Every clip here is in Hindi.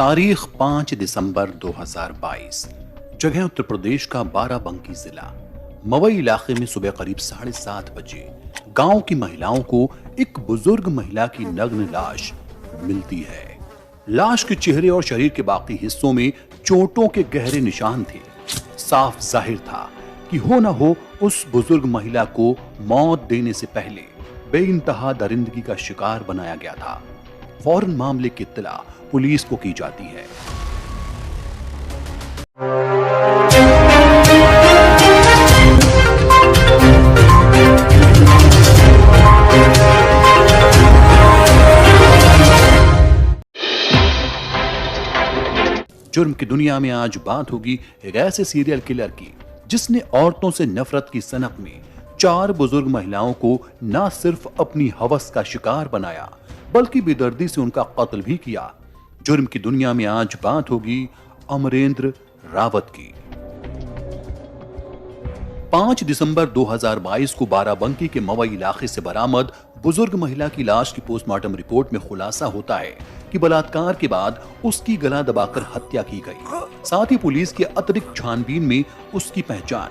तारीख 5 दिसंबर 2022। जगह उत्तर प्रदेश का बाराबंकी जिला। मवई इलाके में सुबह करीब 7:30 बजे गांव की महिलाओं को एक बुजुर्ग महिला की नग्न लाश मिलती है। लाश के चेहरे और शरीर के बाकी हिस्सों में चोटों के गहरे निशान थे। साफ जाहिर था कि हो न हो उस बुजुर्ग महिला को मौत देने से पहले बेइंतहा दरिंदगी का शिकार बनाया गया था। फौरन मामले की इत्तला पुलिस को की जाती है। जुर्म की दुनिया में आज बात होगी एक ऐसे सीरियल किलर की जिसने औरतों से नफरत की सनक में 4 बुजुर्ग महिलाओं को न सिर्फ अपनी हवस का शिकार बनाया बल्कि बेदर्दी से उनका कत्ल भी किया। जुर्म की दुनिया में आज बात होगी अमरेंद्र रावत की। 5 दिसंबर 2022 को बाराबंकी के मवई इलाके से बरामद बुजुर्ग महिला की लाश की पोस्टमार्टम रिपोर्ट में खुलासा होता है कि बलात्कार के बाद उसकी गला दबाकर हत्या की गई। साथ ही पुलिस की अतिरिक्त छानबीन में उसकी पहचान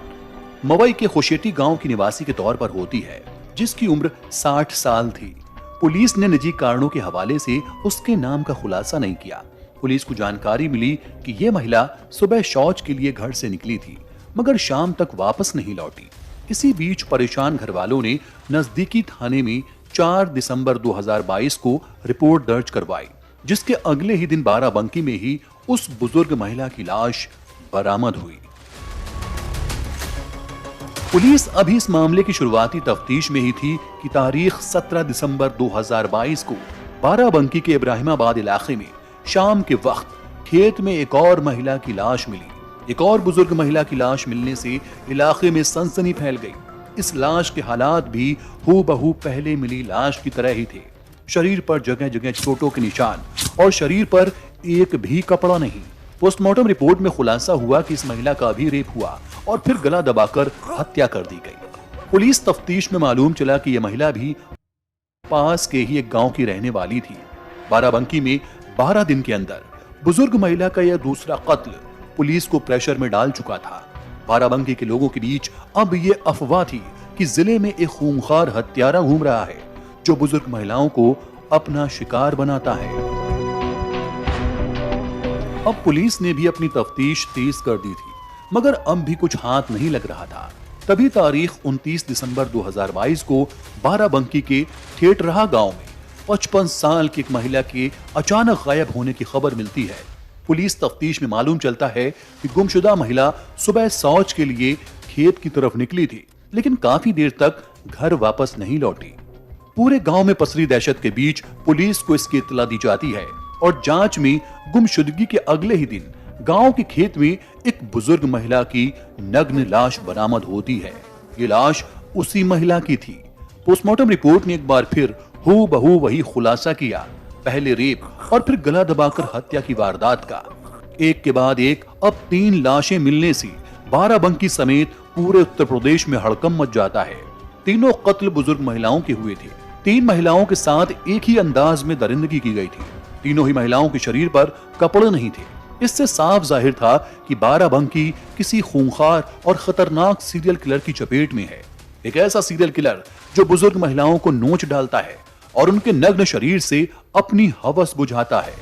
मवई के खुशेटी गांव की निवासी के तौर पर होती है, जिसकी उम्र 60 साल थी। पुलिस ने निजी कारणों के हवाले से उसके नाम का खुलासा नहीं किया। पुलिस को जानकारी मिली कि यह महिला सुबह शौच के लिए घर से निकली थी मगर शाम तक वापस नहीं लौटी। इसी बीच परेशान घर वालों ने नजदीकी थाने में 4 दिसंबर 2022 को रिपोर्ट दर्ज करवाई, जिसके अगले ही दिन बाराबंकी में ही उस बुजुर्ग महिला की लाश बरामद हुई। पुलिस अभी इस मामले की शुरुआती तफ्तीश में ही थी कि तारीख 17 दिसंबर 2022 को बाराबंकी के इब्राहिमाबाद इलाके में शाम के वक्त खेत में एक और महिला की लाश मिली। एक और बुजुर्ग महिला की लाश मिलने से इलाके में सनसनी फैल गई। इस लाश के हालात भी हूबहू पहले मिली लाश की तरह ही थे। शरीर पर जगह जगह चोटों के निशान और शरीर पर एक भी कपड़ा नहीं। पोस्टमार्टम रिपोर्ट में खुलासा हुआ कि इस महिला का भी रेप हुआ और फिर गला दबाकर हत्या कर दी गई। पुलिस तफ्तीश में मालूम चला कि यह महिला भी पास के ही एक गांव की रहने वाली थी। बाराबंकी में 12 दिन के अंदर बुजुर्ग महिला का यह दूसरा कत्ल पुलिस को प्रेशर में डाल चुका था। बाराबंकी के लोगों के बीच अब यह अफवाह थी कि जिले में एक खूंखार हत्यारा घूम रहा है जो बुजुर्ग महिलाओं को अपना शिकार बनाता है। अब पुलिस ने भी अपनी तफ्तीश तेज कर दी थी मगर अब भी कुछ हाथ नहीं लग रहा था। तभी तारीख 29 दिसंबर 2022 को बाराबंकी के ठेठरहा गांव में 55 साल की एक महिला के अचानक गायब होने की खबर मिलती है। पुलिस तफ्तीश में मालूम चलता है कि गुमशुदा महिला सुबह शौच के लिए खेत की तरफ निकली थी लेकिन काफी देर तक घर वापस नहीं लौटी। पूरे गांव में पसरी दहशत के बीच पुलिस को इसकी इत्तला दी जाती है और जांच में गुमशुदगी के अगले ही दिन गांव के खेत में एक बुजुर्ग महिला की नग्न लाश बरामद होती है। ये लाश उसी महिला की थी। पोस्टमार्टम रिपोर्ट ने एक बार फिर हूबहू वही खुलासा किया, पहले रेप और फिर गला दबाकर हत्या की वारदात का। एक के बाद एक अब 3 लाशें मिलने से बाराबंकी समेत पूरे उत्तर प्रदेश में हड़कंप मच जाता है। तीनों कत्ल बुजुर्ग महिलाओं के हुए थे। 3 महिलाओं के साथ एक ही अंदाज में दरिंदगी की गई थी। तीनों ही महिलाओं के शरीर पर कपड़े नहीं थे। इससे साफ जाहिर था कि बाराबंकी किसी खूंखार और खतरनाक सीरियल किलर की चपेट में है। एक ऐसा सीरियल किलर जो बुजुर्ग महिलाओं को नोच डालता है और उनके नग्न शरीर से अपनी हवस बुझाता है।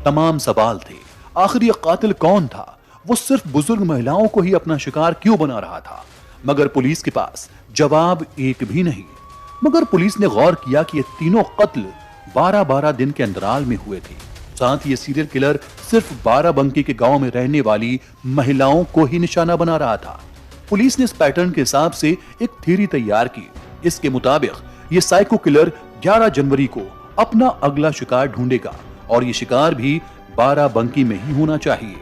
तमाम सवाल थे, आखिर ये कातिल कौन था? वो सिर्फ बुजुर्ग महिलाओं को ही अपना शिकार क्यों बना रहा था? मगर पुलिस के पास जवाब एक भी नहीं। मगर पुलिस ने गौर किया कि ये तीनों कत्ल 12-12 दिन के अंतराल में हुए थे। साथ ही ये सीरियल किलर सिर्फ बाराबंकी के गांव में रहने वाली महिलाओं को ही निशाना बना रहा था। पुलिस ने इस पैटर्न के हिसाब से एक थ्योरी तैयार की। इसके मुताबिक ये साइको किलर 11 जनवरी को अपना अगला शिकार ढूंढेगा और ये शिकार भी बाराबंकी में ही होना चाहिए।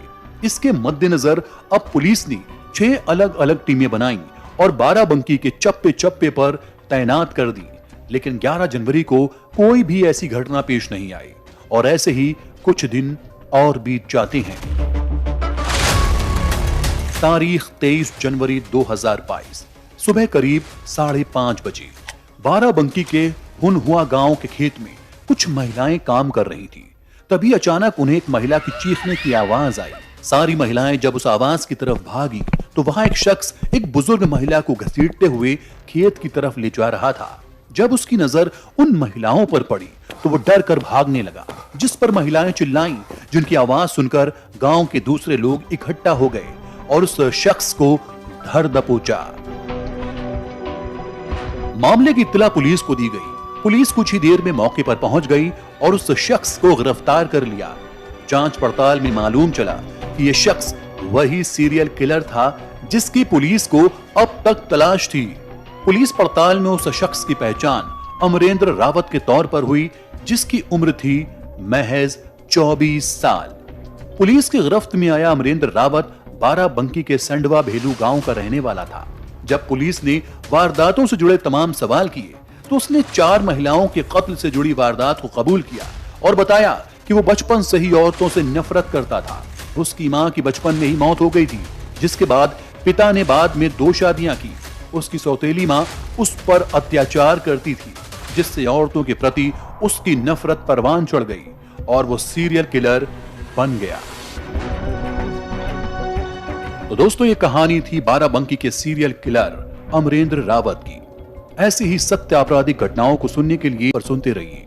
इसके मद्देनजर अब पुलिस ने 6 अलग अलग टीमें बनाई और बाराबंकी के चप्पे चप्पे पर तैनात कर दी। लेकिन 11 जनवरी को कोई भी ऐसी घटना पेश नहीं आई और ऐसे ही कुछ दिन और बीत जाते हैं। तारीख 23 जनवरी 2022 सुबह करीब 5:30 बजे बाराबंकी के हुनहुआ गांव के खेत में कुछ महिलाएं काम कर रही थी। तभी अचानक उन्हें एक महिला की चीखने की आवाज आई। सारी महिलाएं जब उस आवाज की तरफ भागी तो वहां एक शख्स एक बुजुर्ग महिला को घसीटते हुए खेत की तरफ ले जा रहा था। जब उसकी नजर उन महिलाओं पर पड़ी तो वो डर कर भागने लगा, जिस पर महिलाएं चिल्लाईं, जिनकी आवाज सुनकर गांव के दूसरे लोग इकट्ठा हो गए और उस शख्स को धर दबोचा। मामले की इत्तला पुलिस को दी गई। पुलिस कुछ ही देर में मौके पर पहुंच गई और उस शख्स को गिरफ्तार कर लिया। जांच पड़ताल में मालूम चला कि यह शख्स वही सीरियल किलर था जिसकी पुलिस को अब तक तलाश थी। पुलिस पड़ताल में उस शख्स की पहचान अमरेंद्र रावत के तौर पर हुई, जिसकी उम्र थी महज 24 साल। पुलिस की गिरफ्त में आया अमरेंद्र रावत बाराबंकी के संडवा भेलू गांव का रहने वाला था। जब पुलिस ने वारदातों से जुड़े तमाम सवाल किए तो उसने 4 महिलाओं के कत्ल से जुड़ी वारदात को कबूल किया और बताया कि वो बचपन से ही औरतों से नफरत करता था। उसकी मां की बचपन में ही मौत हो गई थी, जिसके बाद पिता ने बाद में 2 शादियां की। उसकी सौतेली मां उस पर अत्याचार करती थी, जिससे औरतों के प्रति उसकी नफरत परवान चढ़ गई और वो सीरियल किलर बन गया। तो दोस्तों, ये कहानी थी बाराबंकी के सीरियल किलर अमरेंद्र रावत की। ऐसी ही सत्य आपराधिक घटनाओं को सुनने के लिए सुनते रहिए